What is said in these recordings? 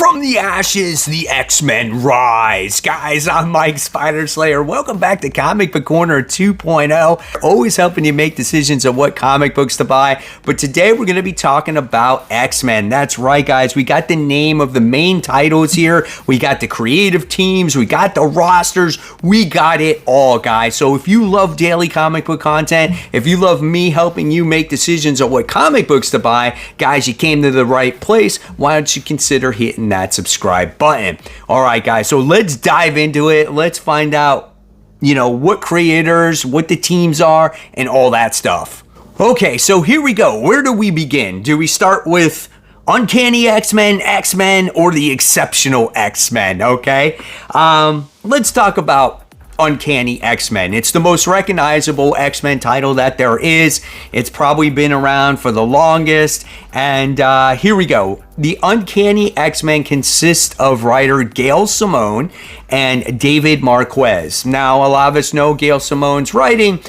From the ashes, the X-Men rise. Guys, I'm Mike Spider Slayer. Welcome back to Comic Book Corner 2.0. Always helping you make decisions on what comic books to buy. But today we're going to be talking about X-Men. That's right, guys. We got the name of the main titles here. We got the creative teams. We got the rosters. We got it all, guys. So if you love daily comic book content, if you love me helping you make decisions on what comic books to buy, guys, you came to the right place. Why don't you consider hitting that subscribe button? All right, guys, so let's dive into it. Let's find out, what creators, what the teams are, and all that stuff. Okay, so here we go. Where do we begin? Do we start with Uncanny X-Men, X-Men, or the Exceptional X-Men? Okay, let's talk about Uncanny X-Men. It's the most recognizable X-Men title that there is. It's probably been around for the longest. And here we go. The Uncanny X-Men consists of writer Gail Simone and David Marquez. Now, a lot of us know Gail Simone's writing.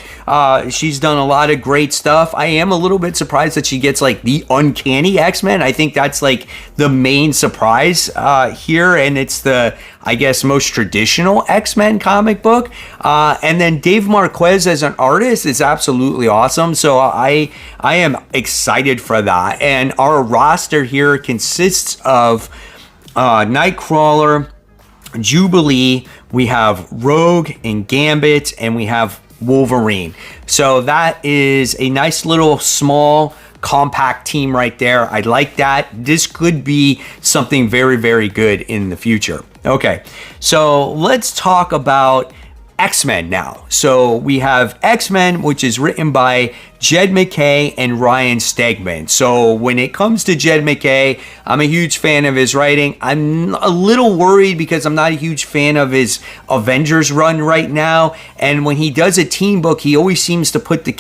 She's done a lot of great stuff. I am a little bit surprised that she gets like the Uncanny X-Men. I think that's like the main surprise here. And it's the, I guess, most traditional X-Men comic book. And then Dave Marquez as an artist is absolutely awesome. So I am excited for that. And our roster here consists of Nightcrawler, Jubilee, we have Rogue and Gambit, and we have Wolverine. So that is a nice little small compact team right there. I like that. This could be something very, very good in the future. Okay, so let's talk about X-Men now. So we have X-Men, which is written by Jed MacKay and Ryan Stegman. So when it comes to Jed MacKay, I'm a huge fan of his writing. I'm a little worried because I'm not a huge fan of his Avengers run right now. And when he does a team book, he always seems to put the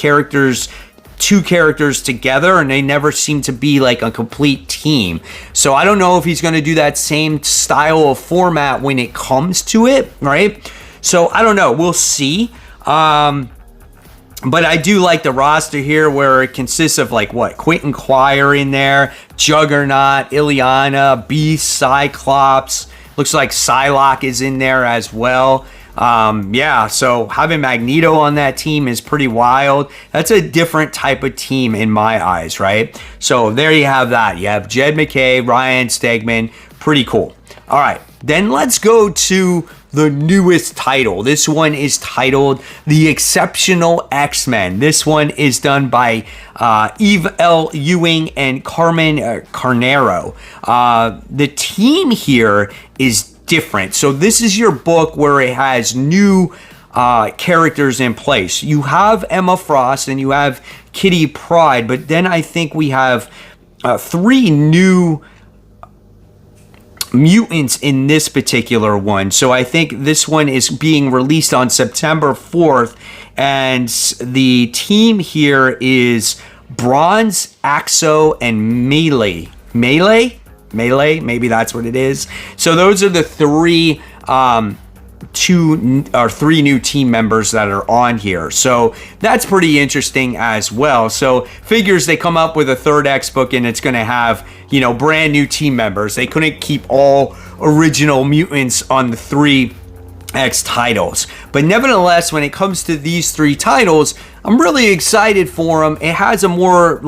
two characters together, and they never seem to be like a complete team. So I don't know if he's going to do that same style of format when it comes to it, right? So I don't know. We'll see. But I do like the roster here where it consists of like Quentin Quire in there, Juggernaut, Illyana, Beast, Cyclops. Looks like Psylocke is in there as well. So having Magneto on that team is pretty wild. That's a different type of team in my eyes, right? So there you have that. You have Jed MacKay, Ryan Stegman. Pretty cool. All right, then let's go to the newest title. This one is titled The Exceptional X-Men. This one is done by Eve L. Ewing and Carmen Carnero. The team here is different. So this is your book where it has new characters in place. You have Emma Frost and you have Kitty Pryde, but then I think we have 3 new mutants in this particular one. So I think this one is being released on September 4th, and the team here is Bronze, Axo, and Melee, maybe that's what it is. So those are the 3 3 new team members that are on here. So that's pretty interesting as well. So figures they come up with a third X book and it's going to have, brand new team members. They couldn't keep all original mutants on the 3 X titles. But nevertheless, when it comes to these 3 titles, I'm really excited for them. It has a more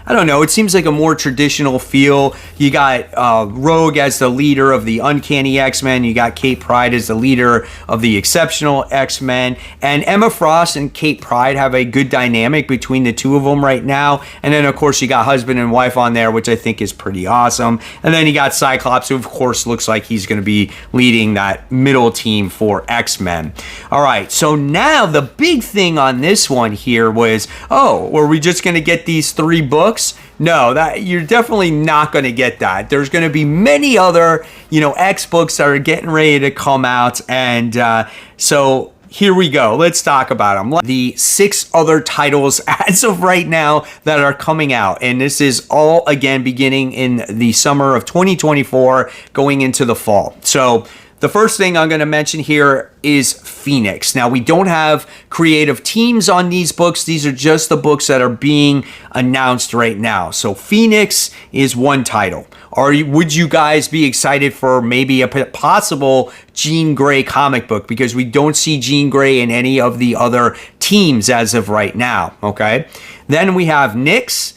it seems like a more traditional feel. You got Rogue as the leader of the Uncanny X-Men. You got Kate Pryde as the leader of the Exceptional X-Men. And Emma Frost and Kate Pryde have a good dynamic between the two of them right now. And then, of course, you got husband and wife on there, which I think is pretty awesome. And then you got Cyclops, who, of course, looks like he's going to be leading that middle team for X-Men. All right, so now the big thing on this one here was, were we just going to get these 3 books? No, that you're definitely not going to get that. There's going to be many other, X books that are getting ready to come out, and so here we go. Let's talk about them. The 6 other titles as of right now that are coming out, and this is all again beginning in the summer of 2024, going into the fall. So the first thing I'm going to mention here is Phoenix. Now, we don't have creative teams on these books. These are just the books that are being announced right now. So Phoenix is one title. Would you guys be excited for maybe a possible Jean Grey comic book? Because we don't see Jean Grey in any of the other teams as of right now, okay? Then we have Nyx,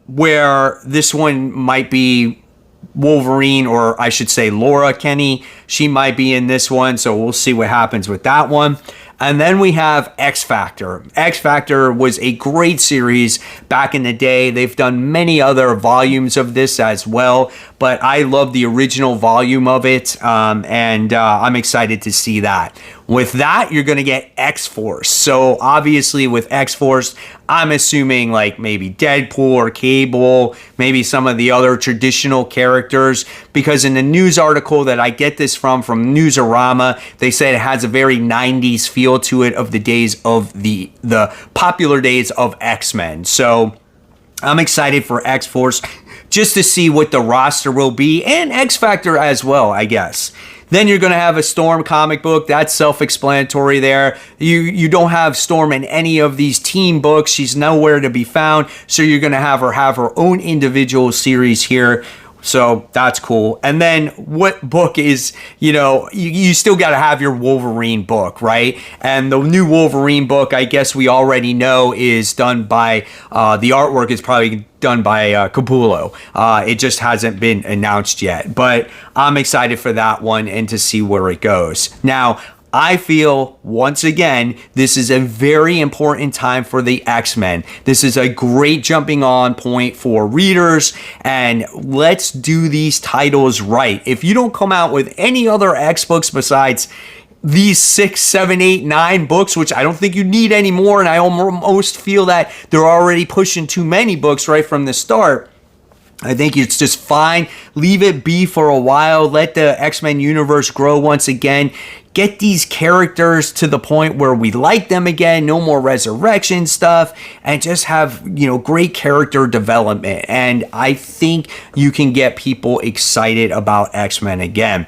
where this one might be Wolverine, or I should say Laura Kinney. She might be in this one, so we'll see what happens with that one. And then we have X Factor. X Factor was a great series back in the day. They've done many other volumes of this as well, but I love the original volume of it, and I'm excited to see that. With that, you're going to get X-Force. So obviously with X-Force, I'm assuming like maybe Deadpool or Cable, maybe some of the other traditional characters, because in the news article that I get this from Newsarama, they said it has a very 90s feel to it of the days of the popular days of X-Men. So I'm excited for X-Force just to see what the roster will be, and X Factor as well, I guess. Then you're going to have a Storm comic book. That's self-explanatory there. You don't have Storm in any of these team books. She's nowhere to be found. So you're going to have her own individual series here. So that's cool. And then what book is, you still got to have your Wolverine book, right? And the new Wolverine book, I guess we already know, is done by, the artwork is probably done by Capullo. It just hasn't been announced yet. But I'm excited for that one and to see where it goes. Now, I feel, once again, this is a very important time for the X-Men. This is a great jumping on point for readers, and let's do these titles right. If you don't come out with any other X books besides these 6, 7, 8, 9 books, which I don't think you need anymore, and I almost feel that they're already pushing too many books right from the start, I think it's just fine. Leave it be for a while. Let the X-Men universe grow once again. Get these characters to the point where we like them again. No more resurrection stuff. And just have, great character development. And I think you can get people excited about X-Men again.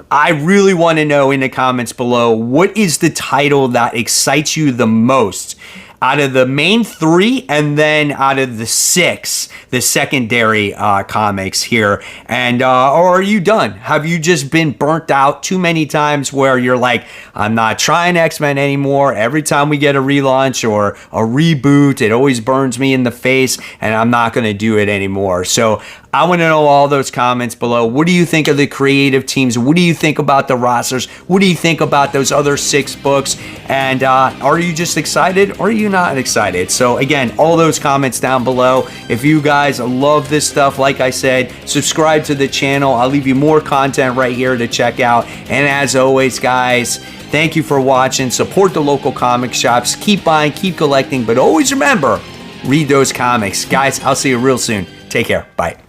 I really want to know in the comments below, what is the title that excites you the most out of the main 3, and then out of the 6, the secondary comics here? And or are you done? Have you just been burnt out too many times where you're like, I'm not trying X-Men anymore. Every time we get a relaunch or a reboot, it always burns me in the face, and I'm not going to do it anymore. So I want to know all those comments below. What do you think of the creative teams? What do you think about the rosters? What do you think about those other 6 books? And are you just excited, or are you not excited? So again, all those comments down below. If you guys love this stuff, like I said, subscribe to the channel. I'll leave you more content right here to check out. And as always, guys, thank you for watching. Support the local comic shops. Keep buying, keep collecting, but always remember, read those comics. Guys, I'll see you real soon. Take care. Bye.